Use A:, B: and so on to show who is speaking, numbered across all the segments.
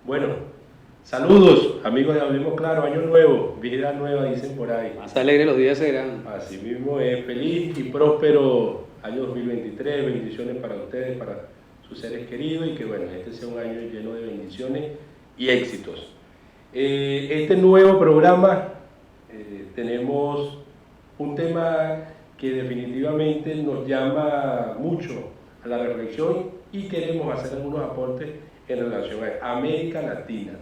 A: Bueno, saludos, amigos de Hablemos Claro, año nuevo, vida nueva, dicen por ahí.
B: Más alegre los días serán.
A: Así mismo es, feliz y próspero año 2023, bendiciones para ustedes, para sus seres queridos y que bueno, este sea un año lleno de bendiciones y éxitos. Este nuevo programa tenemos un tema que definitivamente nos llama mucho a la reflexión y queremos hacer algunos aportes en relación a América Latina.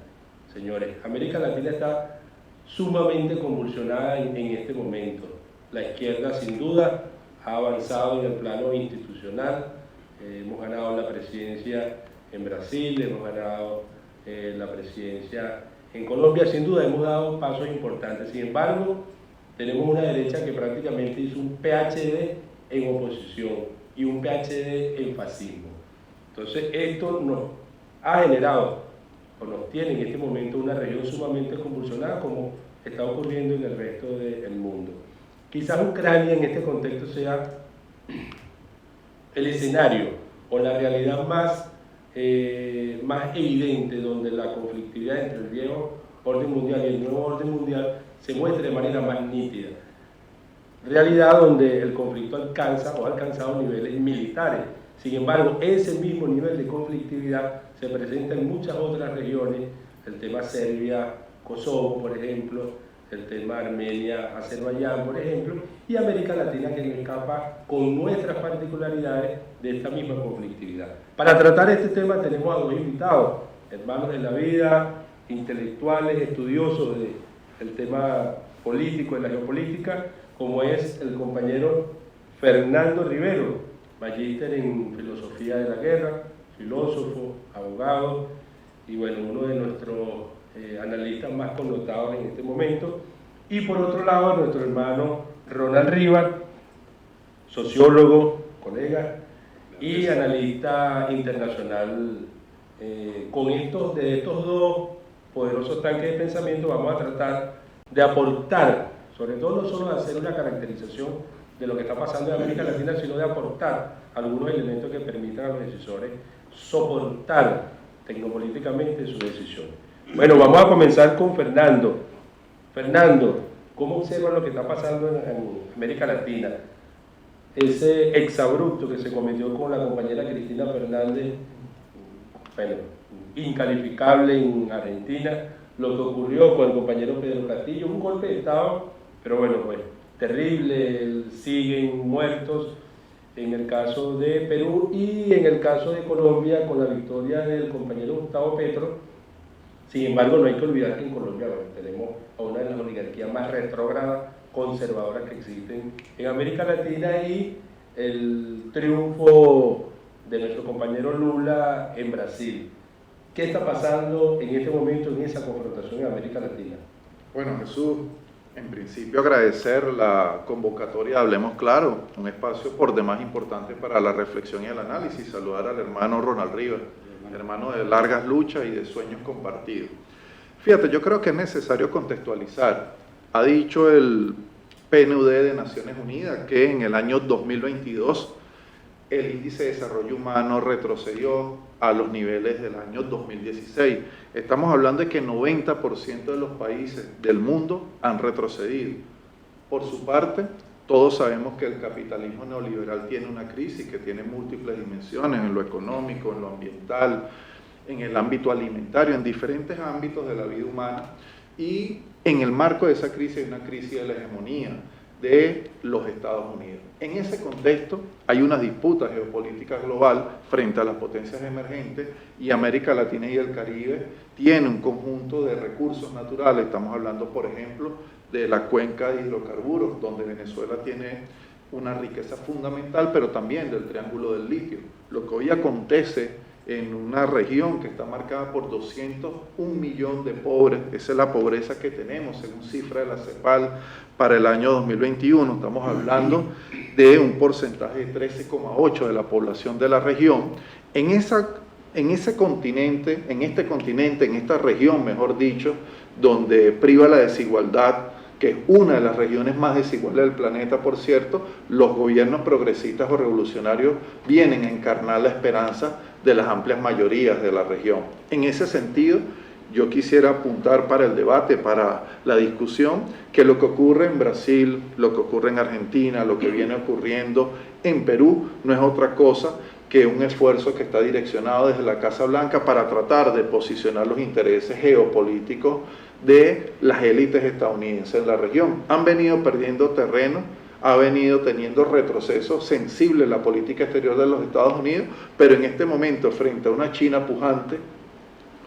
A: Señores, América Latina está sumamente convulsionada en este momento. La izquierda sin duda ha avanzado en el plano institucional, hemos ganado la presidencia en Brasil, hemos ganado la presidencia en Colombia, sin duda hemos dado pasos importantes. Sin embargo, tenemos una derecha que prácticamente hizo un PhD en oposición y un PhD en fascismo. Entonces esto nos ha generado o nos tiene en este momento una región sumamente convulsionada como está ocurriendo en el resto del mundo. Quizás Ucrania en este contexto sea el escenario o la realidad más evidente donde la conflictividad entre el viejo orden mundial y el nuevo orden mundial se muestra de manera más nítida. Realidad donde el conflicto alcanza o ha alcanzado niveles militares. Sin embargo, ese mismo nivel de conflictividad se presenta en muchas otras regiones, el tema Serbia, Kosovo, por ejemplo, el tema Armenia, Azerbaiyán, por ejemplo, y América Latina que no escapa con nuestras particularidades de esta misma conflictividad. Para tratar este tema tenemos a dos invitados, hermanos de la vida, intelectuales, estudiosos del tema político, de la geopolítica, como es el compañero Fernando Rivero, magíster en filosofía de la guerra, filósofo, abogado y bueno, uno de nuestros analistas más connotados en este momento. Y por otro lado, nuestro hermano Ronald Rivas, sociólogo, colega y analista internacional. De estos dos poderosos tanques de pensamiento vamos a tratar de aportar, sobre todo no solo de hacer una caracterización de lo que está pasando en América Latina, sino de aportar algunos elementos que permitan a los decisores soportar tecnopolíticamente sus decisiones. Bueno, vamos a comenzar con Fernando. Fernando, ¿cómo observa lo que está pasando en América Latina? Ese exabrupto que se cometió con la compañera Cristina Fernández, bueno, incalificable en Argentina, lo que ocurrió con el compañero Pedro Castillo, un golpe de Estado, pero bueno, pues terrible, siguen muertos en el caso de Perú y en el caso de Colombia con la victoria del compañero Gustavo Petro. Sin embargo, no hay que olvidar que en Colombia tenemos a una de las oligarquías más retrógradas, conservadoras que existen en América Latina y el triunfo de nuestro compañero Lula en Brasil. ¿Qué está pasando en este momento en esa confrontación en América Latina?
C: Bueno, Jesús, en principio agradecer la convocatoria Hablemos Claro, un espacio por demás importante para la reflexión y el análisis. Saludar al hermano Ronald Rivas, hermano de largas luchas y de sueños compartidos. Fíjate, yo creo que es necesario contextualizar. Ha dicho el PNUD de Naciones Unidas que en el año 2022 el índice de desarrollo humano retrocedió a los niveles del año 2016. Estamos hablando de que 90% de los países del mundo han retrocedido. Por su parte, todos sabemos que el capitalismo neoliberal tiene una crisis que tiene múltiples dimensiones en lo económico, en lo ambiental, en el ámbito alimentario, en diferentes ámbitos de la vida humana. Y en el marco de esa crisis hay una crisis de la hegemonía de los Estados Unidos. En ese contexto hay una disputa geopolítica global frente a las potencias emergentes y América Latina y el Caribe tiene un conjunto de recursos naturales. Estamos hablando, por ejemplo, de la cuenca de hidrocarburos, donde Venezuela tiene una riqueza fundamental, pero también del triángulo del litio. Lo que hoy acontece en una región que está marcada por 201 millones de pobres, esa es la pobreza que tenemos según cifra de la CEPAL para el año 2021, estamos hablando de un porcentaje de 13,8% de la población de la región. En este continente, en esta región, mejor dicho, donde priva la desigualdad, que es una de las regiones más desiguales del planeta, por cierto, los gobiernos progresistas o revolucionarios vienen a encarnar la esperanza de las amplias mayorías de la región. En ese sentido, yo quisiera apuntar para el debate, para la discusión, que lo que ocurre en Brasil, lo que ocurre en Argentina, lo que viene ocurriendo en Perú, no es otra cosa que un esfuerzo que está direccionado desde la Casa Blanca para tratar de posicionar los intereses geopolíticos de las élites estadounidenses en la región. Han venido perdiendo terreno, ha venido teniendo retrocesos sensibles en la política exterior de los Estados Unidos, pero en este momento, frente a una China pujante,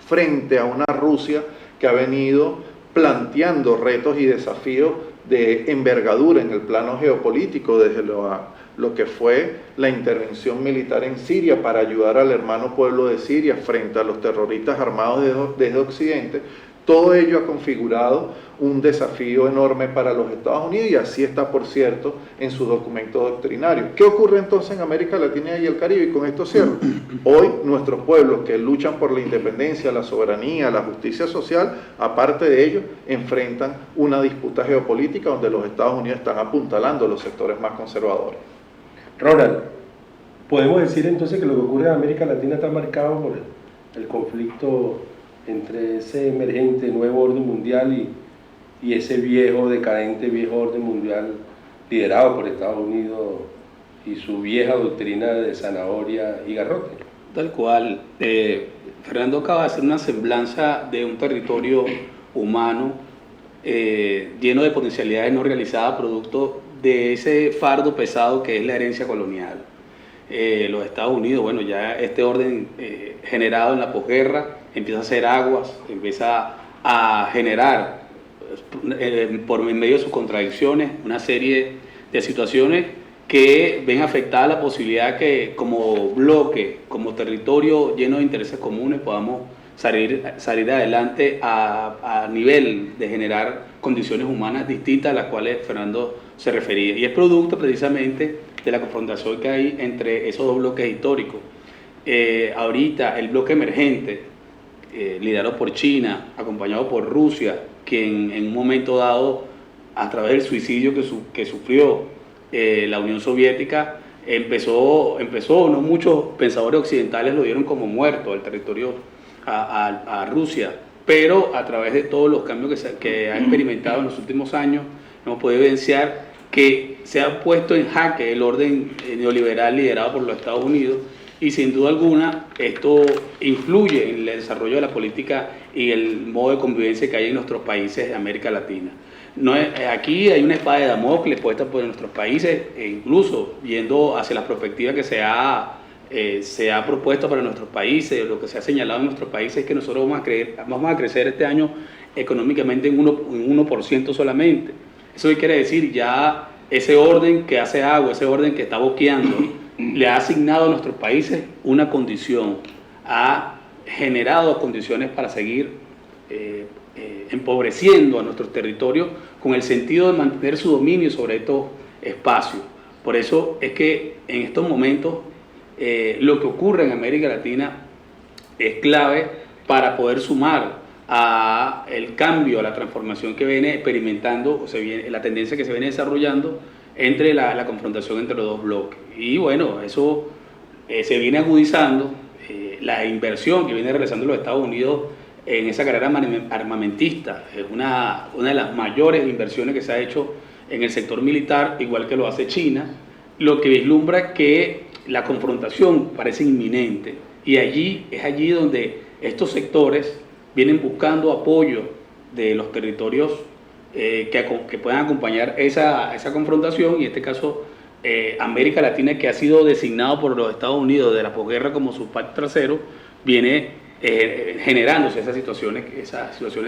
C: frente a una Rusia que ha venido planteando retos y desafíos de envergadura en el plano geopolítico desde lo que fue la intervención militar en Siria para ayudar al hermano pueblo de Siria frente a los terroristas armados desde Occidente, todo ello ha configurado un desafío enorme para los Estados Unidos y así está, por cierto, en sus documentos doctrinarios. ¿Qué ocurre entonces en América Latina y el Caribe? Y con esto cierro. Hoy nuestros pueblos que luchan por la independencia, la soberanía, la justicia social, aparte de ello, enfrentan una disputa geopolítica donde los Estados Unidos están apuntalando los sectores más conservadores.
A: Ronald, ¿podemos decir entonces que lo que ocurre en América Latina está marcado por el conflicto entre ese emergente nuevo orden mundial y ese decadente viejo orden mundial liderado por Estados Unidos y su vieja doctrina de zanahoria y garrote?
B: Tal cual. Fernando acaba de hacer una semblanza de un territorio humano lleno de potencialidades no realizadas, producto de ese fardo pesado que es la herencia colonial. Los Estados Unidos, bueno, ya este orden generado en la posguerra empieza a hacer aguas, empieza a generar por medio de sus contradicciones una serie de situaciones que ven afectada la posibilidad que como bloque, como territorio lleno de intereses comunes podamos salir adelante a nivel de generar condiciones humanas distintas a las cuales Fernando se refería. Y es producto precisamente de la confrontación que hay entre esos dos bloques históricos. Ahorita el bloque emergente, liderado por China, acompañado por Rusia, quien en un momento dado, a través del suicidio que sufrió la Unión Soviética, empezó, no muchos pensadores occidentales lo dieron como muerto el territorio a Rusia, pero a través de todos los cambios que ha experimentado en los últimos años, hemos podido evidenciar que se ha puesto en jaque el orden neoliberal liderado por los Estados Unidos, y sin duda alguna esto influye en el desarrollo de la política y el modo de convivencia que hay en nuestros países de América Latina. Aquí hay una espada de Damocles puesta por nuestros países, e incluso yendo hacia la perspectiva que se ha propuesto para nuestros países. Lo que se ha señalado en nuestros países es que nosotros vamos a crecer este año económicamente en 1% solamente. Eso quiere decir ya ese orden que hace agua, ese orden que está boqueando, le ha asignado a nuestros países una condición, ha generado condiciones para seguir empobreciendo a nuestros territorios con el sentido de mantener su dominio sobre estos espacios. Por eso es que en estos momentos lo que ocurre en América Latina es clave para poder sumar a el cambio, a la transformación que viene experimentando, la tendencia que se viene desarrollando entre la confrontación entre los dos bloques. Y bueno, eso se viene agudizando, la inversión que viene realizando los Estados Unidos en esa carrera armamentista es una de las mayores inversiones que se ha hecho en el sector militar, igual que lo hace China, lo que vislumbra que la confrontación parece inminente, y es allí donde estos sectores vienen buscando apoyo de los territorios que puedan acompañar esa confrontación, y en este caso América Latina, que ha sido designado por los Estados Unidos de la posguerra como su patio trasero, viene generándose esas situaciones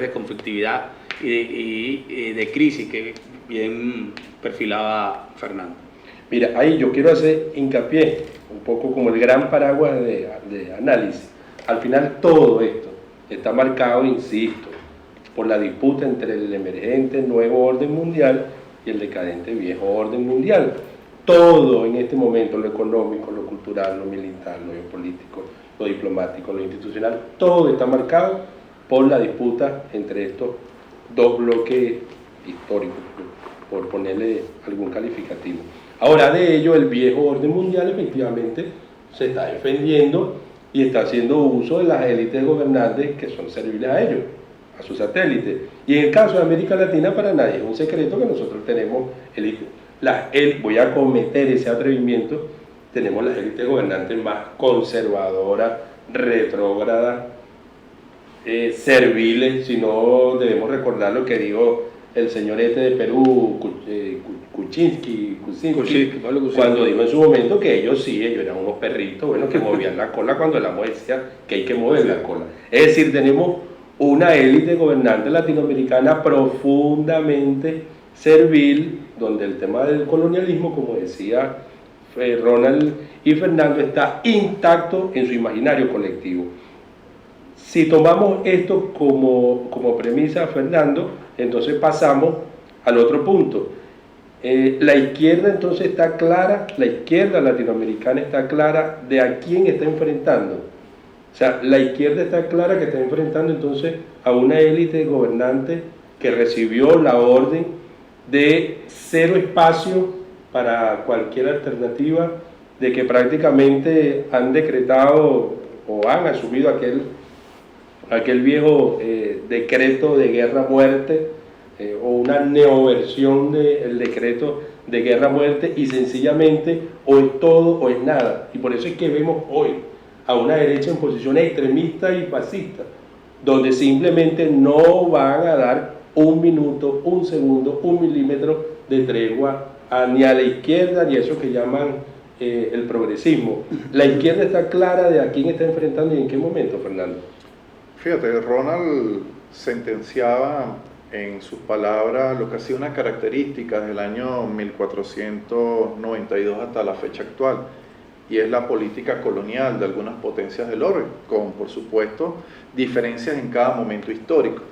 B: de conflictividad y de crisis que bien perfilaba Fernando.
A: Mira, ahí yo quiero hacer hincapié, un poco como el gran paraguas de análisis. Al final todo esto está marcado, insisto, por la disputa entre el emergente nuevo orden mundial y el decadente viejo orden mundial. Todo en este momento, lo económico, lo cultural, lo militar, lo geopolítico, lo diplomático, lo institucional, todo está marcado por la disputa entre estos dos bloques históricos, por ponerle algún calificativo. Ahora, de ello, el viejo orden mundial efectivamente se está defendiendo y está haciendo uso de las élites gobernantes que son serviles a ellos, a sus satélites. Y en el caso de América Latina, para nadie es un secreto que nosotros tenemos élites. Voy a cometer ese atrevimiento, tenemos las élites gobernantes más conservadoras, retrógradas, serviles. Si no, debemos recordar lo que dijo el señor de Perú, Kuczynski, cuando dijo en su momento que ellos eran unos perritos, bueno, que movían la cola cuando el amo decía que hay que mover la cola. Es decir, tenemos una élite gobernante latinoamericana profundamente servil, donde el tema del colonialismo, como decía Ronald y Fernando, está intacto en su imaginario colectivo. Si tomamos esto como premisa, Fernando, entonces pasamos al otro punto. La izquierda entonces está clara, la izquierda latinoamericana está clara de a quién está enfrentando. O sea, la izquierda está clara que está enfrentando entonces a una élite gobernante que recibió la orden de cero espacio para cualquier alternativa, de que prácticamente han decretado o han asumido aquel viejo decreto de guerra-muerte, o una neoversión del decreto de guerra-muerte, y sencillamente o es todo o es nada. Y por eso es que vemos hoy a una derecha en posiciones extremistas y fascistas, donde simplemente no van a dar un minuto, un segundo, un milímetro de tregua ni a la izquierda ni a eso que llaman el progresismo. La izquierda está clara de a quién está enfrentando y en qué momento, Fernando.
C: Fíjate, Ronald sentenciaba en sus palabras lo que ha sido una característica del año 1492 hasta la fecha actual, y es la política colonial de algunas potencias del orbe, con, por supuesto, diferencias en cada momento histórico.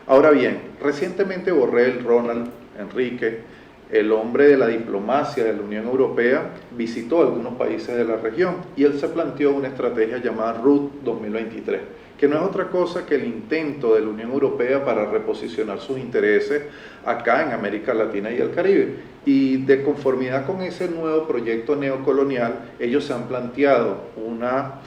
C: Ahora bien, recientemente Borrell, Ronald, Enrique, el hombre de la diplomacia de la Unión Europea, visitó algunos países de la región y él se planteó una estrategia llamada RUT 2023, que no es otra cosa que el intento de la Unión Europea para reposicionar sus intereses acá en América Latina y el Caribe. Y de conformidad con ese nuevo proyecto neocolonial, ellos se han planteado una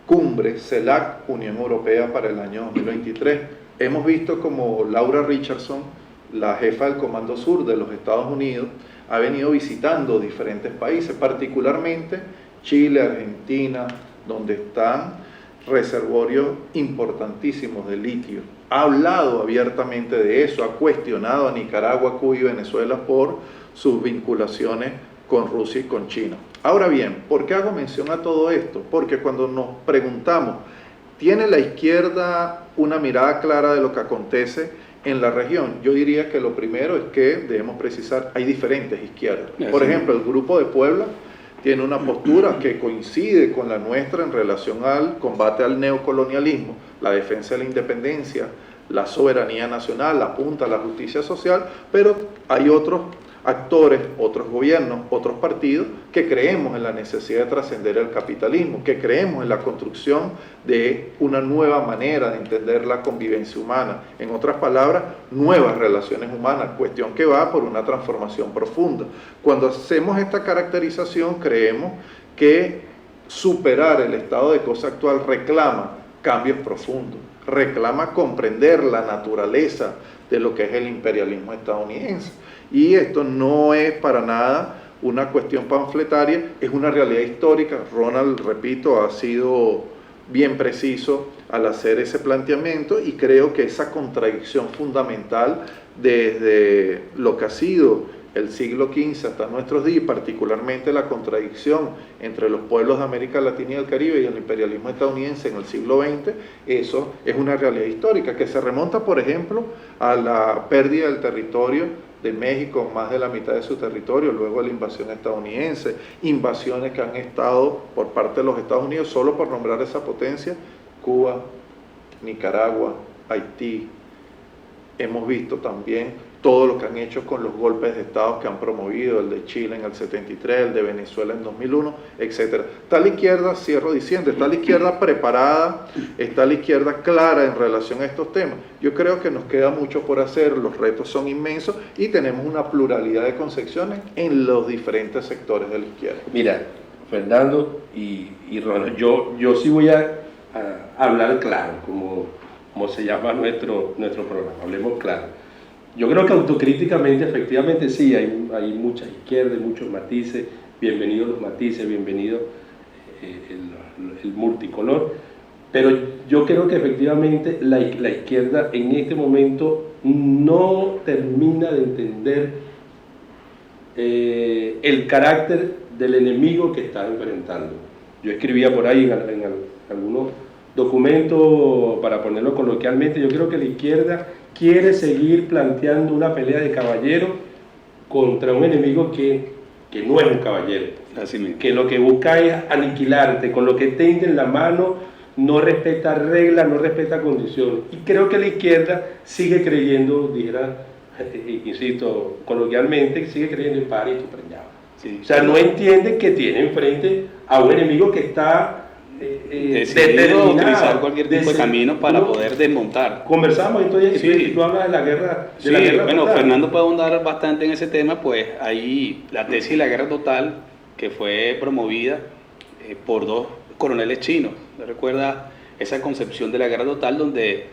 C: cumbre CELAC Unión Europea para el año 2023. Hemos visto como Laura Richardson, la jefa del Comando Sur de los Estados Unidos, ha venido visitando diferentes países, particularmente Chile, Argentina, donde están reservorios importantísimos de litio. Ha hablado abiertamente de eso, ha cuestionado a Nicaragua, Cuba y Venezuela por sus vinculaciones con Rusia y con China. Ahora bien, ¿por qué hago mención a todo esto? Porque cuando nos preguntamos, ¿tiene la izquierda una mirada clara de lo que acontece en la región? Yo diría que lo primero es que debemos precisar, hay diferentes izquierdas. Por ejemplo, el Grupo de Puebla tiene una postura que coincide con la nuestra en relación al combate al neocolonialismo, la defensa de la independencia, la soberanía nacional, la punta, la justicia social, pero hay otros actores, otros gobiernos, otros partidos que creemos en la necesidad de trascender el capitalismo, que creemos en la construcción de una nueva manera de entender la convivencia humana, en otras palabras, nuevas relaciones humanas, cuestión que va por una transformación profunda. Cuando hacemos esta caracterización, creemos que superar el estado de cosa actual reclama cambios profundos, reclama comprender la naturaleza de lo que es el imperialismo estadounidense. Y esto no es para nada una cuestión panfletaria, es una realidad histórica. Ronald, repito, ha sido bien preciso al hacer ese planteamiento, y creo que esa contradicción fundamental desde lo que ha sido el siglo XV hasta nuestros días, particularmente la contradicción entre los pueblos de América Latina y el Caribe y el imperialismo estadounidense en el siglo XX, eso es una realidad histórica que se remonta, por ejemplo, a la pérdida del territorio de México, más de la mitad de su territorio, luego de la invasión estadounidense, invasiones que han estado por parte de los Estados Unidos, solo por nombrar esa potencia, Cuba, Nicaragua, Haití. Hemos visto también todo lo que han hecho con los golpes de Estado que han promovido, el de Chile en el 73, el de Venezuela en 2001, etc. Está la izquierda, cierro diciendo, está la izquierda preparada, está la izquierda clara en relación a estos temas. Yo creo que nos queda mucho por hacer, los retos son inmensos y tenemos una pluralidad de concepciones en los diferentes sectores de la izquierda.
A: Mira, Fernando y Ronald, yo sí voy a hablar claro, como se llama nuestro programa, hablemos claro. Yo creo que autocríticamente, efectivamente, sí, hay muchas izquierdas, muchos matices, bienvenidos los matices, bienvenido el multicolor, pero yo creo que efectivamente la izquierda en este momento no termina de entender el carácter del enemigo que está enfrentando. Yo escribía por ahí en algunos documentos, para ponerlo coloquialmente, yo creo que la izquierda quiere seguir planteando una pelea de caballeros contra un enemigo que no es un caballero, que lo que busca es aniquilarte, con lo que tenga en la mano, no respeta reglas, no respeta condiciones. Y creo que la izquierda sigue creyendo, dijera, insisto, coloquialmente, sigue creyendo en París y preñado. Sí. O sea, no entiende que tiene enfrente a un enemigo que está
B: decidido a utilizar cualquier tipo de camino para poder desmontar.
A: Conversamos entonces, y tú hablas de la guerra. De la guerra
B: bueno,
A: total.
B: Fernando puede ahondar bastante en ese tema, pues ahí la tesis de la guerra total, que fue promovida por dos coroneles chinos. ¿Recuerda esa concepción de la guerra total donde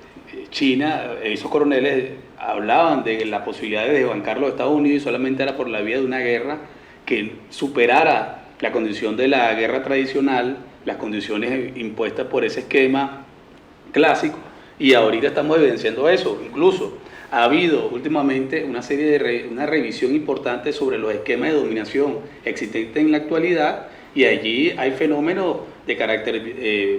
B: China, esos coroneles hablaban de la posibilidad de desbancar a los Estados Unidos y solamente era por la vía de una guerra que superara la condición de la guerra tradicional, las condiciones impuestas por ese esquema clásico, y ahorita estamos evidenciando eso. Incluso ha habido últimamente una revisión importante sobre los esquemas de dominación existentes en la actualidad, y allí hay fenómenos de carácter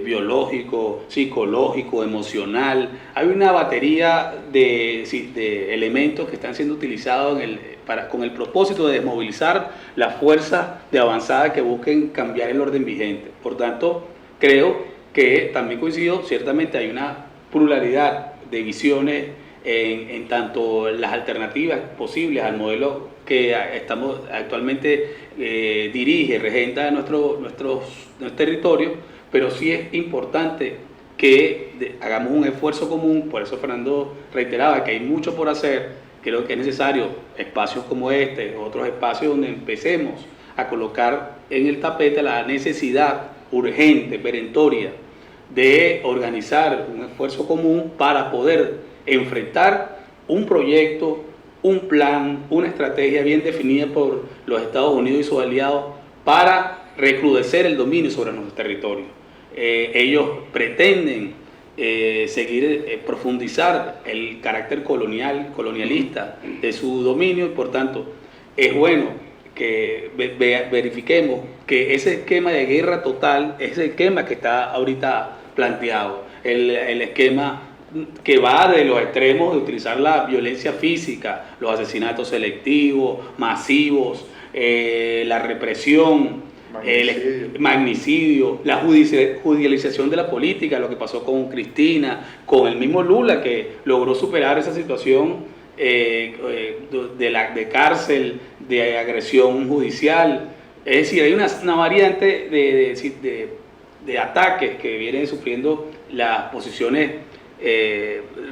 B: biológico, psicológico, emocional. Hay una batería de elementos que están siendo utilizados con el propósito de desmovilizar las fuerzas de avanzada que busquen cambiar el orden vigente. Por tanto, creo que también coincido, ciertamente hay una pluralidad de visiones en tanto las alternativas posibles al modelo que estamos actualmente regenta nuestro territorio, pero sí es importante que hagamos un esfuerzo común. Por eso Fernando reiteraba que hay mucho por hacer. Creo que es necesario espacios como este, otros espacios donde empecemos a colocar en el tapete la necesidad urgente, perentoria, de organizar un esfuerzo común para poder enfrentar un proyecto, un plan, una estrategia bien definida por los Estados Unidos y sus aliados para recrudecer el dominio sobre nuestro territorio. Ellos pretenden profundizar el carácter colonialista de su dominio, y por tanto es bueno que verifiquemos que ese esquema de guerra total es el esquema que está ahorita planteado, el esquema que va de los extremos de utilizar la violencia física, los asesinatos selectivos, masivos, la represión, magnicidio, la judicialización de la política, lo que pasó con Cristina, con el mismo Lula, que logró superar esa situación de cárcel, de agresión judicial. Es decir, hay una variante de ataques que vienen sufriendo las posiciones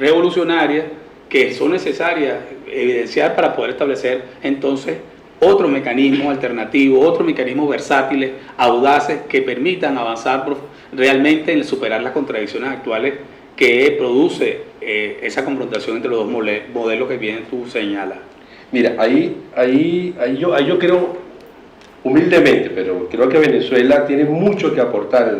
B: revolucionarias, que son necesarias evidenciar para poder establecer entonces otros mecanismos alternativos, otros mecanismos versátiles, audaces, que permitan avanzar realmente en superar las contradicciones actuales que produce esa confrontación entre los dos modelos que bien tú señalas.
A: Mira, ahí yo creo, humildemente, pero creo que Venezuela tiene mucho que aportar,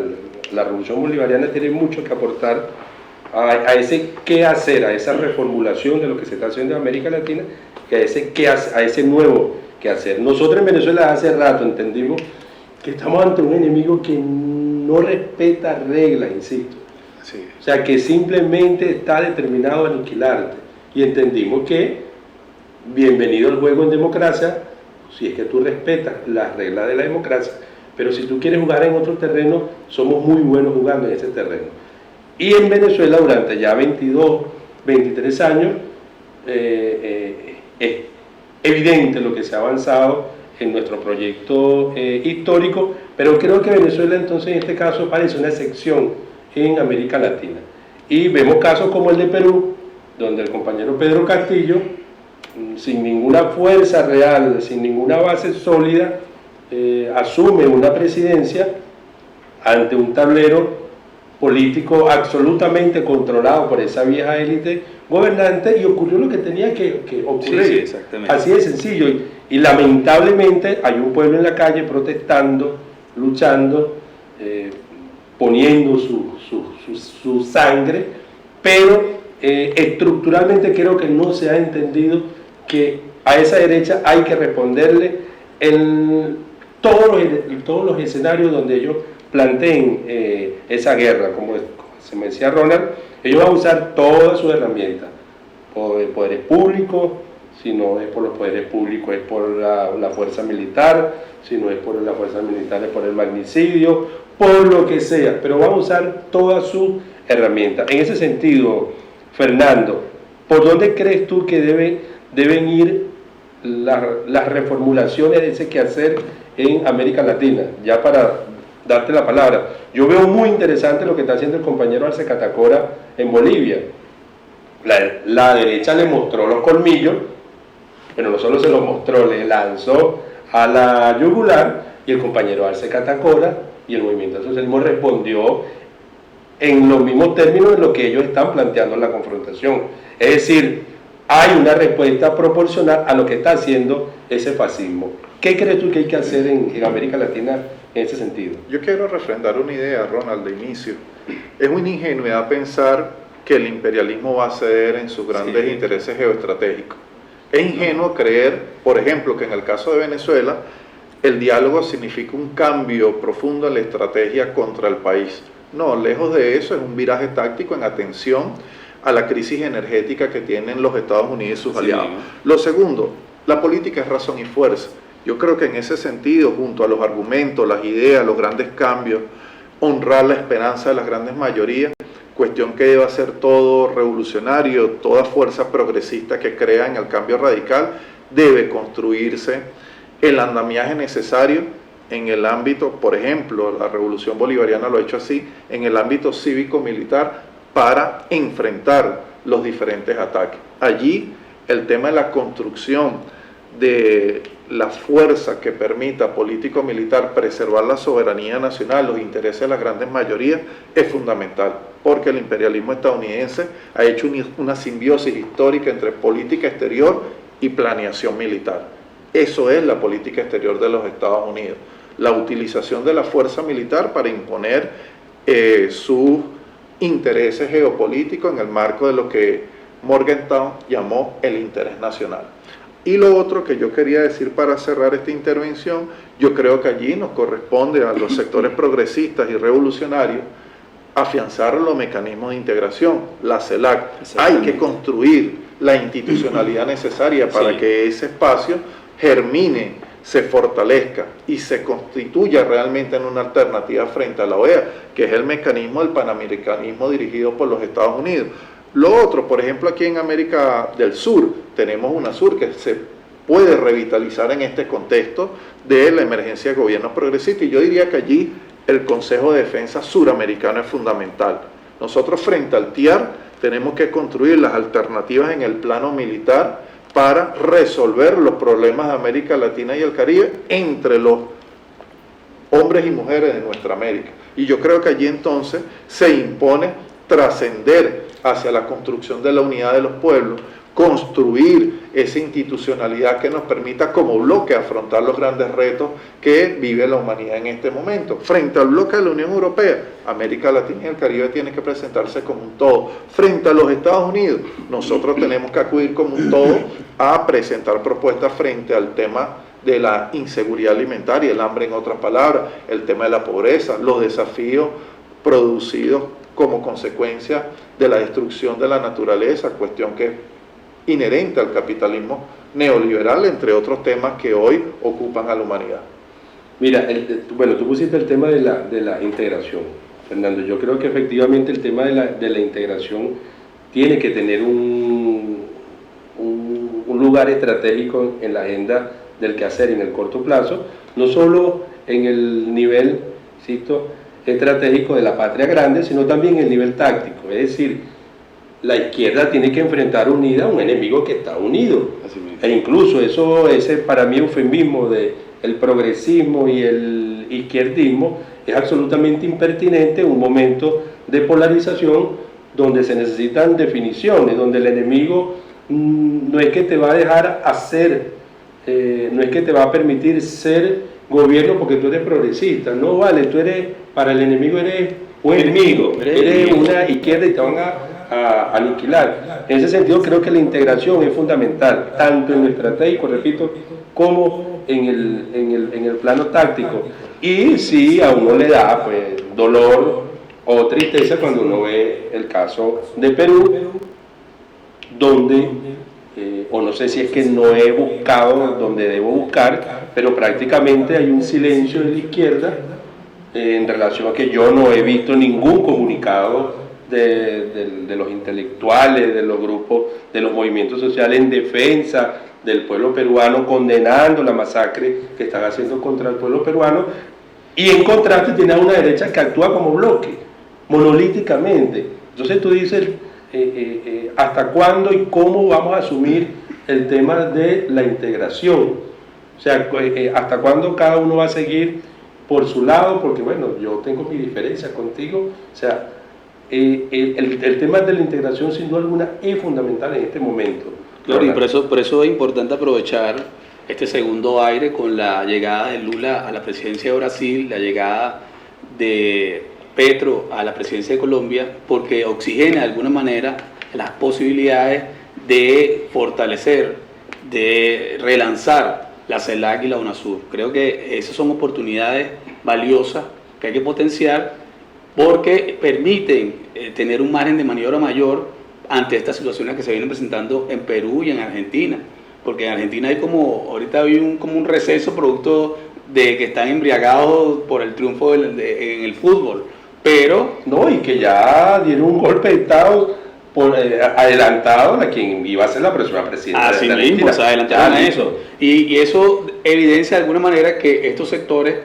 A: la revolución bolivariana tiene mucho que aportar a ese qué hacer, a esa reformulación de lo que se está haciendo en América Latina, a ese nuevo qué hacer. Nosotros en Venezuela hace rato entendimos que estamos ante un enemigo que no respeta reglas, insisto. Sí. O sea, que simplemente está determinado a aniquilarte. Y entendimos que bienvenido al juego en democracia, si es que tú respetas las reglas de la democracia, pero si tú quieres jugar en otro terreno, somos muy buenos jugando en ese terreno. Y en Venezuela durante ya 22, 23 años es evidente lo que se ha avanzado en nuestro proyecto histórico, pero creo que Venezuela entonces en este caso parece una excepción en América Latina. Y vemos casos como el de Perú, donde el compañero Pedro Castillo, sin ninguna fuerza real, sin ninguna base sólida, asume una presidencia ante un tablero político absolutamente controlado por esa vieja élite gobernante, y ocurrió lo que tenía que ocurrir.
B: Sí, exactamente.
A: Así de sencillo. Y lamentablemente hay un pueblo en la calle protestando, luchando, poniendo su sangre, pero estructuralmente creo que no se ha entendido que a esa derecha hay que responderle en todos los escenarios donde ellos planteen esa guerra. Como se me decía Ronald, ellos van a usar todas sus herramientas, poderes públicos. Si no es por los poderes públicos, es por la fuerza militar. Si no es por la fuerza militar, es por el magnicidio, por lo que sea, pero van a usar todas sus herramientas. En ese sentido, Fernando, ¿por dónde crees tú que deben ir las reformulaciones de ese quehacer en América Latina? Ya para darte la palabra, yo veo muy interesante lo que está haciendo el compañero Arce Catacora en Bolivia. La derecha le mostró los colmillos, pero no solo se los mostró, le lanzó a la yugular, y el compañero Arce Catacora y el movimiento socialismo respondió en los mismos términos de lo que ellos están planteando en la confrontación. Es decir, hay una respuesta proporcional a lo que está haciendo ese fascismo. ¿Qué crees tú que hay que hacer en América Latina en ese sentido?
C: Yo quiero refrendar una idea, Ronald, de inicio. Es una ingenuidad pensar que el imperialismo va a ceder en sus grandes intereses geoestratégicos. Es ingenuo creer, por ejemplo, que en el caso de Venezuela, el diálogo significa un cambio profundo en la estrategia contra el país. No, lejos de eso, es un viraje táctico en atención a la crisis energética que tienen los Estados Unidos y sus aliados. Lo segundo, la política es razón y fuerza. Yo creo que en ese sentido, junto a los argumentos, las ideas, los grandes cambios, honrar la esperanza de las grandes mayorías, cuestión que debe ser todo revolucionario, toda fuerza progresista que crea en el cambio radical, debe construirse el andamiaje necesario en el ámbito, por ejemplo, la revolución bolivariana lo ha hecho así, en el ámbito cívico-militar para enfrentar los diferentes ataques. Allí el tema de la construcción de la fuerza que permita político-militar preservar la soberanía nacional, los intereses de las grandes mayorías, es fundamental, porque el imperialismo estadounidense ha hecho una simbiosis histórica entre política exterior y planeación militar. Eso es la política exterior de los Estados Unidos, la utilización de la fuerza militar para imponer sus intereses geopolíticos en el marco de lo que Morgenthau llamó el interés nacional. Y lo otro que yo quería decir para cerrar esta intervención, yo creo que allí nos corresponde a los sectores progresistas y revolucionarios afianzar los mecanismos de integración, la CELAC. Hay que construir la institucionalidad necesaria para que ese espacio germine, se fortalezca y se constituya realmente en una alternativa frente a la OEA, que es el mecanismo del panamericanismo dirigido por los Estados Unidos. Lo otro, por ejemplo, aquí en América del Sur, tenemos UNASUR que se puede revitalizar en este contexto de la emergencia de gobiernos progresistas, y yo diría que allí el Consejo de Defensa Suramericano es fundamental. Nosotros frente al TIAR tenemos que construir las alternativas en el plano militar para resolver los problemas de América Latina y el Caribe entre los hombres y mujeres de nuestra América. Y yo creo que allí entonces se impone trascender hacia la construcción de la unidad de los pueblos, construir esa institucionalidad que nos permita como bloque afrontar los grandes retos que vive la humanidad en este momento. Frente al bloque de la Unión Europea, América Latina y el Caribe tiene que presentarse como un todo. Frente a los Estados Unidos, nosotros tenemos que acudir como un todo a presentar propuestas frente al tema de la inseguridad alimentaria, el hambre en otras palabras, el tema de la pobreza, los desafíos producidos como consecuencia de la destrucción de la naturaleza, cuestión que es inherente al capitalismo neoliberal, entre otros temas que hoy ocupan a la humanidad.
A: Mira, bueno, tú pusiste el tema de la integración, Fernando. Yo creo que efectivamente el tema de la integración tiene que tener un lugar estratégico en la agenda del quehacer en el corto plazo, no solo en el nivel, ¿cierto?, estratégico de la patria grande, sino también en el nivel táctico. Es decir, la izquierda tiene que enfrentar unida a un enemigo que está unido.
B: Así mismo.
A: E incluso ese para mí eufemismo de el progresismo y el izquierdismo es absolutamente impertinente en un momento de polarización donde se necesitan definiciones, donde el enemigo no es que te va a dejar hacer, no es que te va a permitir ser gobierno porque tú eres progresista, no vale, tú eres, para el enemigo eres un enemigo, eres una izquierda y te van a aniquilar. En ese sentido creo que la integración es fundamental, tanto en lo estratégico, repito, como en el plano táctico. Y sí, a uno le da pues dolor o tristeza cuando uno ve el caso de Perú, donde, o no sé si es que no he buscado donde debo buscar, pero prácticamente hay un silencio de la izquierda en relación a que yo no he visto ningún comunicado de los intelectuales, de los grupos, de los movimientos sociales en defensa del pueblo peruano, condenando la masacre que están haciendo contra el pueblo peruano, y en contraste tiene a una derecha que actúa como bloque, monolíticamente. Entonces tú dices, ¿hasta cuándo y cómo vamos a asumir el tema de la integración? O sea, ¿hasta cuándo cada uno va a seguir por su lado? Porque bueno, yo tengo mi diferencia contigo, o sea, el tema de la integración sin duda alguna es fundamental en este momento.
B: Claro, y por eso es importante aprovechar este segundo aire con la llegada de Lula a la presidencia de Brasil, la llegada de Petro a la presidencia de Colombia, porque oxigena de alguna manera las posibilidades de fortalecer, de relanzar la CELAC y la UNASUR. Creo que esas son oportunidades valiosas que hay que potenciar porque permiten tener un margen de maniobra mayor ante estas situaciones que se vienen presentando en Perú y en Argentina. Porque en Argentina hay ahorita hay como un receso producto de que están embriagados por el triunfo en el fútbol. Pero
A: no, y que ya dieron un golpe de Estado adelantado a quien iba a ser la próxima presidenta.
B: Así mismo, se adelantaron a eso. Y eso evidencia de alguna manera que estos sectores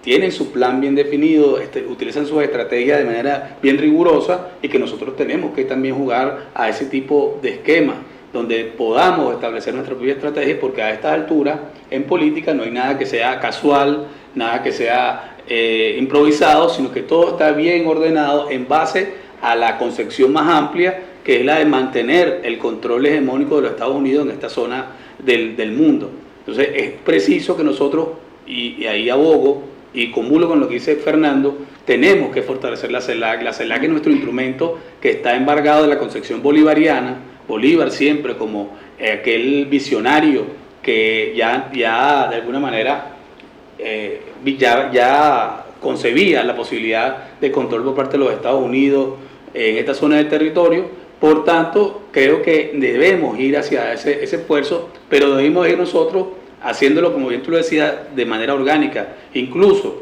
B: tienen su plan bien definido, utilizan sus estrategias de manera bien rigurosa y que nosotros tenemos que también jugar a ese tipo de esquema donde podamos establecer nuestra propia estrategia, porque a estas alturas en política no hay nada que sea casual, nada que sea improvisado, sino que todo está bien ordenado en base a la concepción más amplia, que es la de mantener el control hegemónico de los Estados Unidos en esta zona del mundo. Entonces es preciso que nosotros, y ahí abogo y comulgo con lo que dice Fernando, tenemos que fortalecer la CELAC. La CELAC es nuestro instrumento que está embargado de la concepción bolivariana. Bolívar siempre como aquel visionario que ya de alguna manera ya concebía la posibilidad de control por parte de los Estados Unidos en esta zona del territorio. Por tanto, creo que debemos ir hacia ese esfuerzo, pero debemos ir nosotros haciéndolo, como bien tú lo decías, de manera orgánica. Incluso,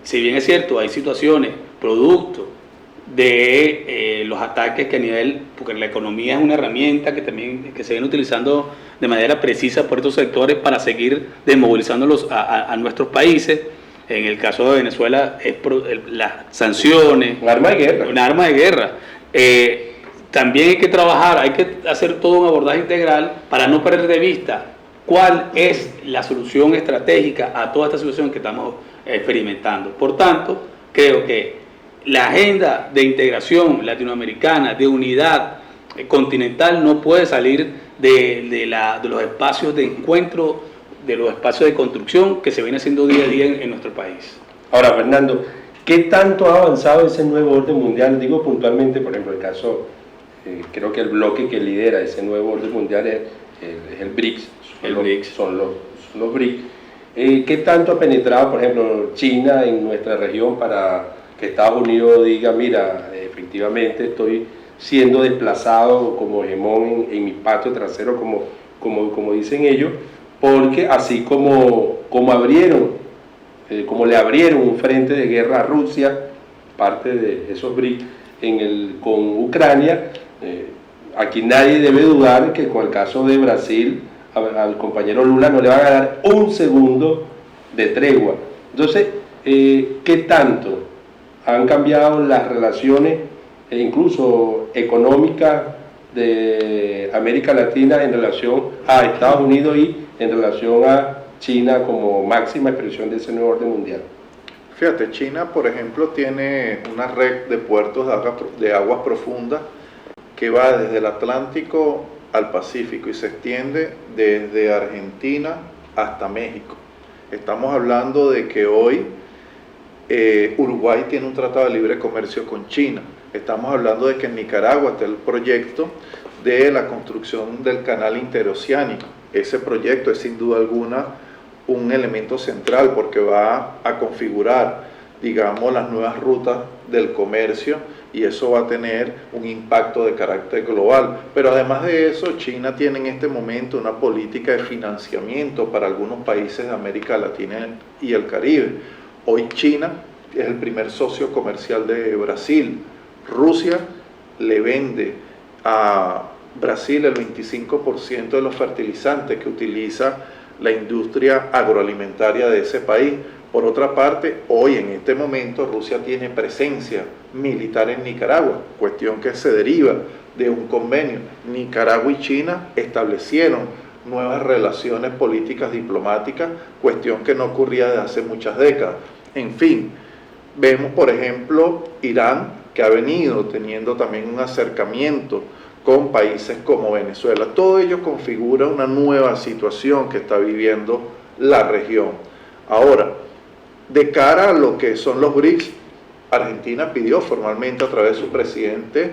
B: si bien es cierto, hay situaciones, producto de los ataques que a nivel, porque la economía es una herramienta que se viene utilizando de manera precisa por estos sectores para seguir desmovilizándolos a nuestros países. En el caso de Venezuela, las sanciones,
A: un arma de guerra.
B: Una arma de guerra. También hay que trabajar, hay que hacer todo un abordaje integral para no perder de vista cuál es la solución estratégica a toda esta situación que estamos experimentando. Por tanto, creo que la agenda de integración latinoamericana, de unidad continental, no puede salir de los espacios de encuentro, de los espacios de construcción que se viene haciendo día a día en nuestro país.
A: Ahora, Fernando, ¿qué tanto ha avanzado ese nuevo orden mundial? Digo puntualmente, por ejemplo, el caso, creo que el bloque que lidera ese nuevo orden mundial es el BRICS. Son los BRICS. ¿Qué tanto ha penetrado, por ejemplo, China en nuestra región para que Estados Unidos diga, mira, efectivamente estoy siendo desplazado como hegemón en mi patio trasero, como dicen ellos, porque así como le abrieron un frente de guerra a Rusia, parte de esos BRICS, con Ucrania, aquí nadie debe dudar que con el caso de Brasil, al compañero Lula no le van a dar un segundo de tregua. Entonces, ¿qué tanto han cambiado las relaciones e incluso económica de América Latina en relación a Estados Unidos y en relación a China como máxima expresión de ese nuevo orden mundial.
C: Fíjate, China, por ejemplo, tiene una red de puertos de aguas profundas que va desde el Atlántico al Pacífico y se extiende desde Argentina hasta México. Estamos hablando de que hoy Uruguay tiene un tratado de libre comercio con China. Estamos hablando de que en Nicaragua está el proyecto de la construcción del canal interoceánico. Ese proyecto es sin duda alguna un elemento central porque va a configurar, digamos, las nuevas rutas del comercio y eso va a tener un impacto de carácter global. Pero además de eso, China tiene en este momento una política de financiamiento para algunos países de América Latina y el Caribe. Hoy China es el primer socio comercial de Brasil. Rusia le vende a Brasil el 25% de los fertilizantes que utiliza la industria agroalimentaria de ese país. Por otra parte, hoy en este momento Rusia tiene presencia militar en Nicaragua, cuestión que se deriva de un convenio. Nicaragua y China establecieron nuevas relaciones políticas diplomáticas, cuestión que no ocurría desde hace muchas décadas. En fin, vemos por ejemplo Irán, que ha venido teniendo también un acercamiento con países como Venezuela. Todo ello configura una nueva situación que está viviendo la región. Ahora, de cara a lo que son los BRICS, Argentina pidió formalmente a través de su presidente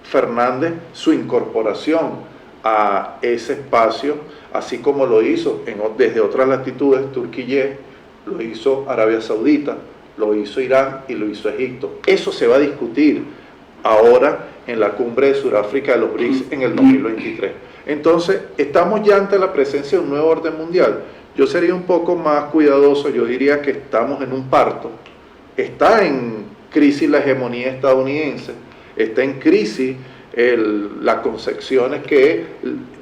C: Fernández su incorporación a ese espacio, así como lo hizo desde otras latitudes, Turquía, lo hizo Arabia Saudita, lo hizo Irán y lo hizo Egipto. Eso se va a discutir ahora en la cumbre de Sudáfrica de los BRICS en el 2023. Entonces, estamos ya ante la presencia de un nuevo orden mundial. Yo sería un poco más cuidadoso, yo diría que estamos en un parto. Está en crisis la hegemonía estadounidense, está en crisis las concepciones que,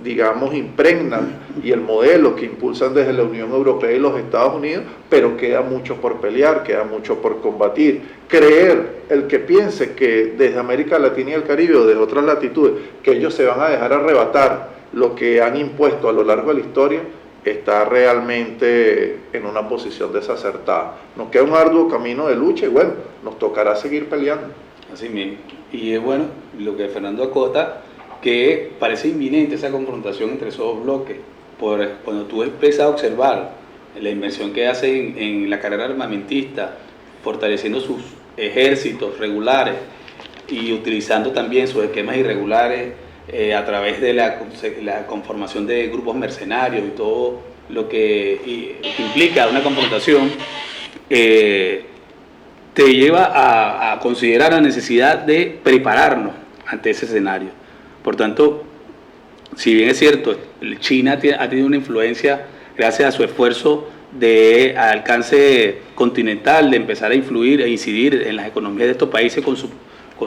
C: digamos, impregnan y el modelo que impulsan desde la Unión Europea y los Estados Unidos, pero queda mucho por pelear, queda mucho por combatir. Creer, el que piense que desde América Latina y el Caribe o desde otras latitudes, que ellos se van a dejar arrebatar lo que han impuesto a lo largo de la historia, está realmente en una posición desacertada. Nos queda un arduo camino de lucha y bueno, nos tocará seguir peleando.
B: Así mismo. Y es bueno lo que Fernando acota, que parece inminente esa confrontación entre esos dos bloques. Cuando tú empiezas a observar la inversión que hacen en la carrera armamentista, fortaleciendo sus ejércitos regulares y utilizando también sus esquemas irregulares a través de la conformación de grupos mercenarios y todo lo que implica una confrontación, te lleva a considerar la necesidad de prepararnos ante ese escenario. Por tanto, si bien es cierto, China ha tenido una influencia gracias a su esfuerzo de alcance continental, de empezar a influir e incidir en las economías de estos países con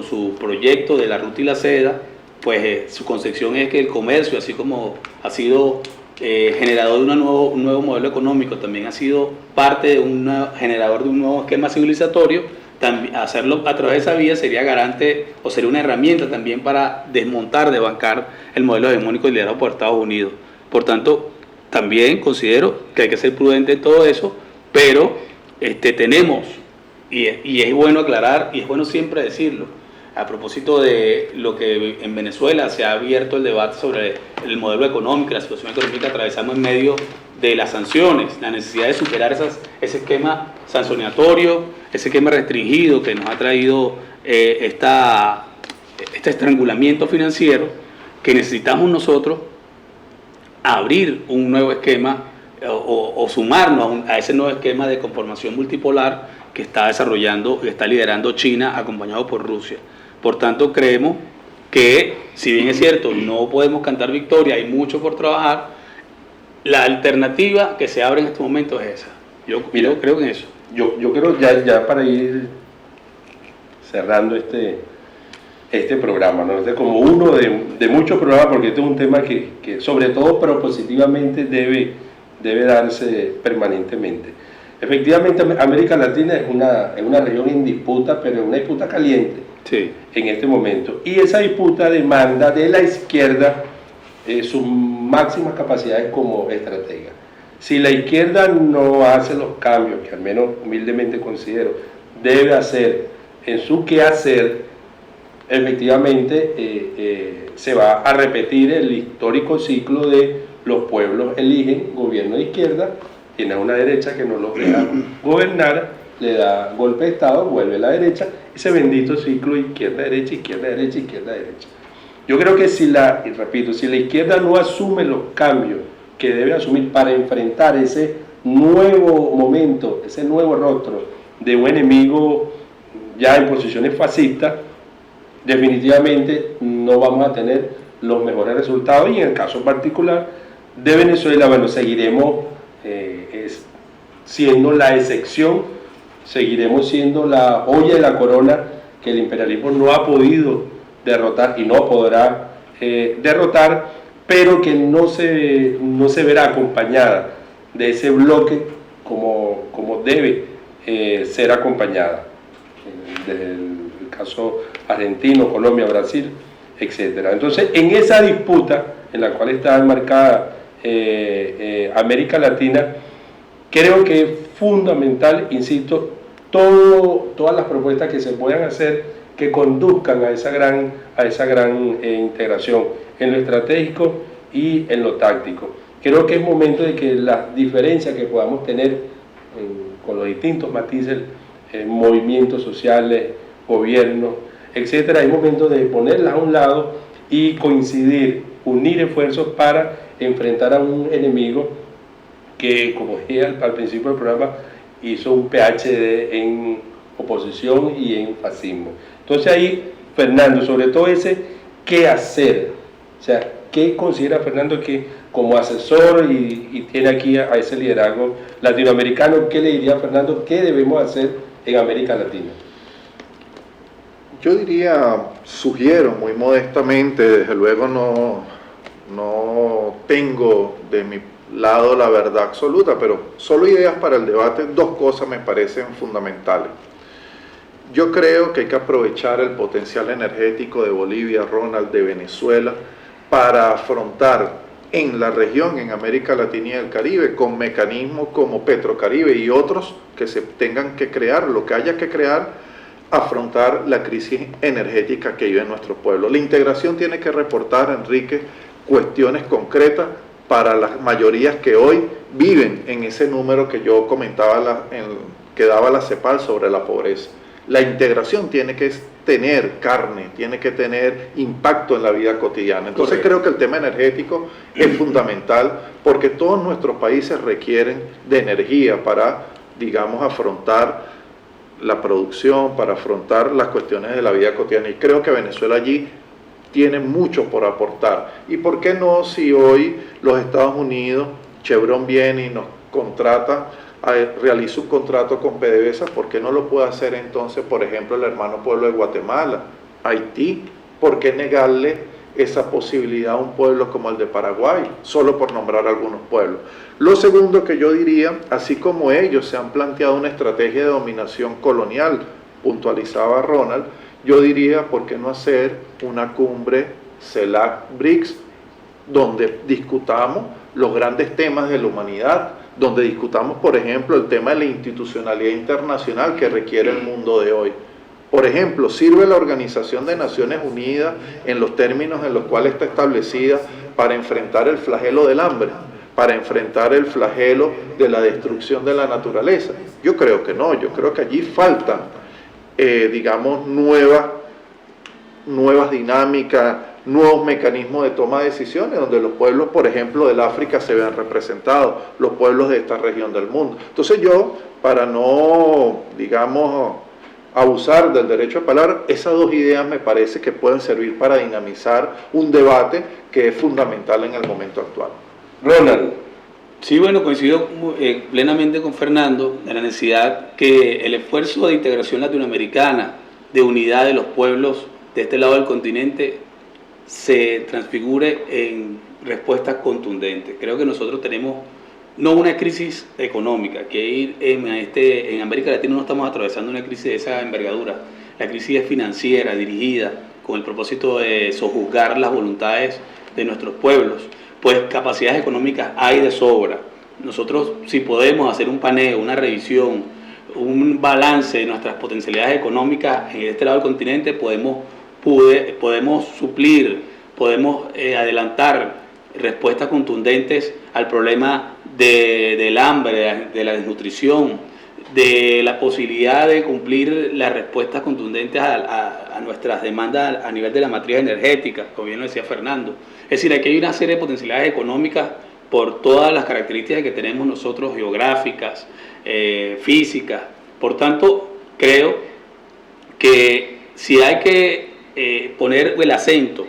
B: su proyecto de la ruta y la seda, pues su concepción es que el comercio, así como ha sido generador de un nuevo modelo económico, también ha sido parte de generador de un nuevo esquema civilizatorio. También hacerlo a través de esa vía sería garante o sería una herramienta también para desbancar el modelo hegemónico liderado por Estados Unidos. Por tanto, también considero que hay que ser prudente en todo eso, pero tenemos, y es bueno aclarar, y es bueno siempre decirlo, a propósito de lo que en Venezuela se ha abierto el debate sobre el modelo económico, la situación económica que atravesamos en medio de las sanciones, la necesidad de superar ese esquema sancionatorio, ese esquema restringido que nos ha traído este estrangulamiento financiero, que necesitamos nosotros abrir un nuevo esquema o sumarnos a ese nuevo esquema de conformación multipolar que está desarrollando y está liderando China acompañado por Rusia. Por tanto, creemos que, si bien es cierto, no podemos cantar victoria, hay mucho por trabajar, la alternativa que se abre en este momento es esa. Yo creo en eso.
A: Yo creo, ya para ir cerrando este programa, ¿no? Este es como uno de muchos programas, porque este es un tema que sobre todo propositivamente debe darse permanentemente. Efectivamente, América Latina es una región en disputa, pero es una disputa caliente.
B: Sí.
A: en este momento. Y esa disputa demanda de la izquierda sus máximas capacidades como estratega. Si la izquierda no hace los cambios que al menos humildemente considero debe hacer en su quehacer, efectivamente se va a repetir el histórico ciclo de los pueblos eligen gobierno de izquierda, tiene una derecha que no los deja gobernar, le da golpe de Estado, vuelve a la derecha, ese bendito ciclo izquierda-derecha, izquierda-derecha, izquierda-derecha. Yo creo que si la izquierda no asume los cambios que debe asumir para enfrentar ese nuevo momento, ese nuevo rostro de un enemigo ya en posiciones fascistas, definitivamente no vamos a tener los mejores resultados, y en el caso particular de Venezuela, bueno, seguiremos siendo la excepción, seguiremos siendo la joya de la corona que el imperialismo no ha podido derrotar y no podrá derrotar, pero que no se verá acompañada de ese bloque como debe ser acompañada, desde el caso argentino, Colombia, Brasil, etc. Entonces, en esa disputa en la cual está enmarcada América Latina, creo que es fundamental, insisto, todas las propuestas que se puedan hacer que conduzcan a esa gran integración en lo estratégico y en lo táctico. Creo que es momento de que las diferencias que podamos tener con los distintos matices, movimientos sociales, gobiernos, etcétera, es momento de ponerlas a un lado y coincidir, unir esfuerzos para enfrentar a un enemigo que, como dije al principio del programa, hizo un PhD en oposición y en fascismo. Entonces ahí, Fernando, sobre todo ese qué hacer, o sea, qué considera Fernando que como asesor y tiene aquí a ese liderazgo latinoamericano, qué le diría a Fernando qué debemos hacer en América Latina?
C: Yo diría, sugiero muy modestamente, desde luego no tengo de mi lado la verdad absoluta, pero solo ideas para el debate, dos cosas me parecen fundamentales. Yo creo que hay que aprovechar el potencial energético de Bolivia, Ronald, de Venezuela, para afrontar en la región, en América Latina y el Caribe, con mecanismos como Petrocaribe y otros que se tengan que crear, lo que haya que crear, afrontar la crisis energética que vive nuestro pueblo. La integración tiene que reportar, Enrique, cuestiones concretas para las mayorías que hoy viven en ese número que yo comentaba, que daba la CEPAL sobre la pobreza. La integración tiene que tener carne, tiene que tener impacto en la vida cotidiana. Entonces creo que el tema energético es fundamental porque todos nuestros países requieren de energía para, digamos, afrontar la producción, para afrontar las cuestiones de la vida cotidiana. Y creo que Venezuela allí tiene mucho por aportar. ¿Y por qué no, si hoy los Estados Unidos, Chevron viene y nos contrata, realiza un contrato con PDVSA, ¿por qué no lo puede hacer entonces, por ejemplo, el hermano pueblo de Guatemala, Haití? ¿Por qué negarle esa posibilidad a un pueblo como el de Paraguay, solo por nombrar algunos pueblos? Lo segundo que yo diría, así como ellos se han planteado una estrategia de dominación colonial, puntualizaba Ronald, yo diría, ¿por qué no hacer una cumbre CELAC-BRICS, donde discutamos los grandes temas de la humanidad, donde discutamos, por ejemplo, el tema de la institucionalidad internacional que requiere el mundo de hoy? Por ejemplo, ¿sirve la Organización de Naciones Unidas en los términos en los cuales está establecida para enfrentar el flagelo del hambre, para enfrentar el flagelo de la destrucción de la naturaleza? Yo creo que no, yo creo que allí faltan, digamos, nuevas dinámicas, nuevos mecanismos de toma de decisiones, donde los pueblos, por ejemplo, del África se vean representados, los pueblos de esta región del mundo. Entonces yo, para no, digamos, abusar del derecho de palabra, esas dos ideas me parece que pueden servir para dinamizar un debate que es fundamental en el momento actual.
A: Ronald.
B: Sí, bueno, coincido plenamente con Fernando en la necesidad que el esfuerzo de integración latinoamericana, de unidad de los pueblos de este lado del continente, se transfigure en respuestas contundentes. Creo que nosotros tenemos no una crisis económica, que en América Latina no estamos atravesando una crisis de esa envergadura. la crisis es financiera, dirigida con el propósito de sojuzgar las voluntades de nuestros pueblos, pues capacidades económicas hay de sobra. Nosotros, si podemos hacer un paneo, una revisión, un balance de nuestras potencialidades económicas en este lado del continente, podemos suplir, podemos adelantar respuestas contundentes al problema del hambre, de la desnutrición, de la posibilidad de cumplir las respuestas contundentes a nuestras demandas a nivel de la matriz energética, como bien lo decía Fernando. Es decir, aquí hay una serie de potencialidades económicas por todas las características que tenemos nosotros, geográficas, físicas. Por tanto, creo que si hay que poner el acento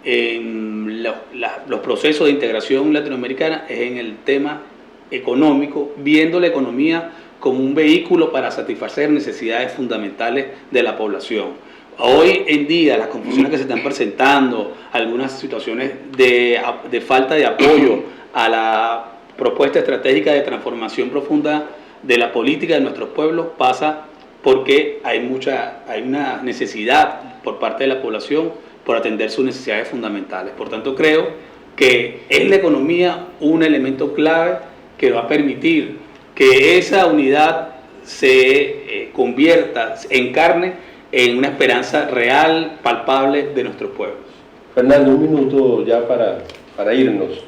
B: en los procesos de integración latinoamericana es en el tema económico, viendo la economía como un vehículo para satisfacer necesidades fundamentales de la población. Hoy en día las confusiones que se están presentando, algunas situaciones de falta de apoyo a la propuesta estratégica de transformación profunda de la política de nuestros pueblos pasa porque hay una necesidad por parte de la población por atender sus necesidades fundamentales. Por tanto, creo que es la economía un elemento clave que va a permitir que esa unidad se convierta, se encarne en una esperanza real, palpable de nuestros pueblos.
A: Fernando, un minuto ya para irnos.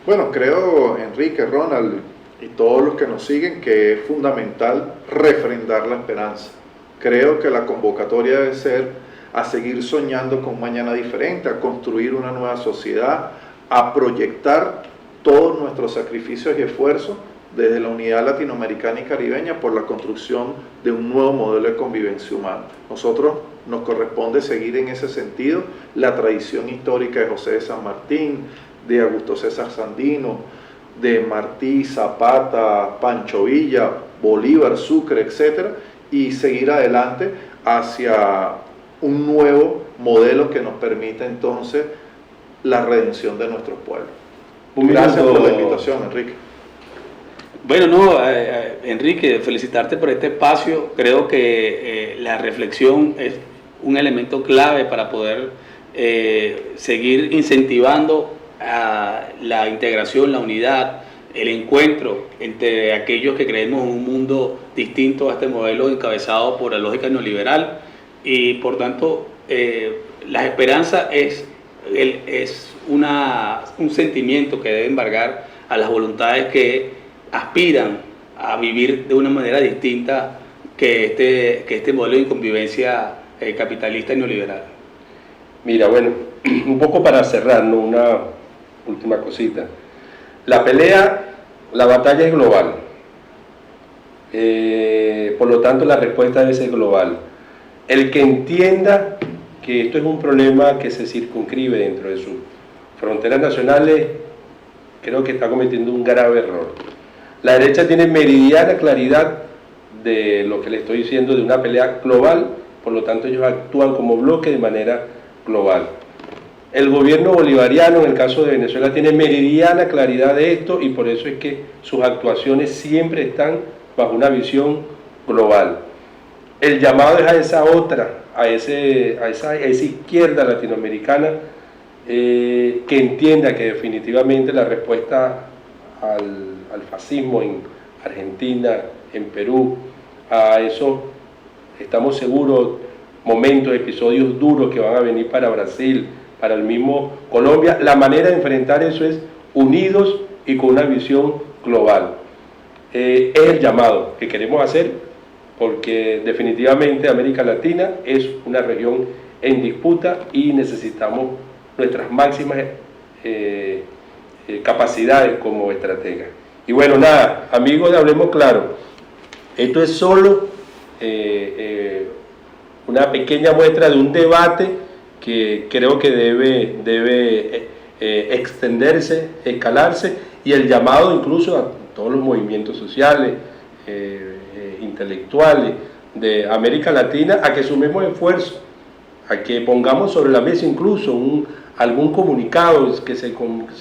C: Bueno, creo, Enrique, Ronald y todos los que nos siguen, que es fundamental refrendar la esperanza. Creo que la convocatoria debe ser a seguir soñando con un mañana diferente, a construir una nueva sociedad, a proyectar todos nuestros sacrificios y esfuerzos desde la unidad latinoamericana y caribeña por la construcción de un nuevo modelo de convivencia humana. Nosotros nos corresponde seguir en ese sentido la tradición histórica de José de San Martín, de Augusto César Sandino, de Martí, Zapata, Pancho Villa, Bolívar, Sucre, etc., y seguir adelante hacia un nuevo modelo que nos permita entonces la redención de nuestros pueblos. Gracias por la invitación, Enrique.
B: Bueno, Enrique, felicitarte por este espacio. Creo que la reflexión es un elemento clave para poder seguir incentivando a la integración, la unidad, el encuentro entre aquellos que creemos en un mundo distinto a este modelo encabezado por la lógica neoliberal. Y por tanto, la esperanza es un sentimiento que debe embargar a las voluntades que aspiran a vivir de una manera distinta que este modelo de convivencia capitalista y neoliberal.
A: Mira, bueno, un poco para cerrar, ¿no? Una última cosita. La batalla es global. Por lo tanto, la respuesta debe ser global. El que entienda que esto es un problema que se circunscribe dentro de sus fronteras nacionales, creo que está cometiendo un grave error. La derecha tiene meridiana claridad de lo que le estoy diciendo, de una pelea global, por lo tanto ellos actúan como bloque de manera global. El gobierno bolivariano, en el caso de Venezuela, tiene meridiana claridad de esto y por eso es que sus actuaciones siempre están bajo una visión global. El llamado es a esa otra, a esa izquierda latinoamericana que entienda que definitivamente la respuesta al fascismo en Argentina, en Perú, a eso estamos seguros, momentos, episodios duros que van a venir para Brasil, para el mismo Colombia, la manera de enfrentar eso es unidos y con una visión global. Es el llamado que queremos hacer porque definitivamente América Latina es una región en disputa y necesitamos nuestras máximas capacidades como estrategas. Y bueno, nada, amigos de Hablemos Claro, esto es solo una pequeña muestra de un debate que creo que debe extenderse, escalarse, y el llamado incluso a todos los movimientos sociales, intelectuales de América Latina a que sumemos esfuerzos, a que pongamos sobre la mesa incluso algún comunicado, que se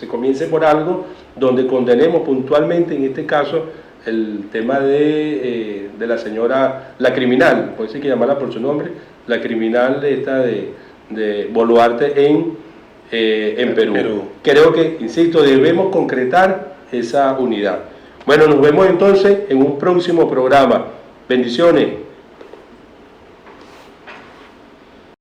A: comience por algo donde condenemos puntualmente, en este caso, el tema de de la señora, la criminal, por eso hay que llamarla por su nombre, la criminal de Boluarte en Perú. Creo que, insisto, debemos concretar esa unidad. Bueno, nos vemos entonces en un próximo programa. Bendiciones.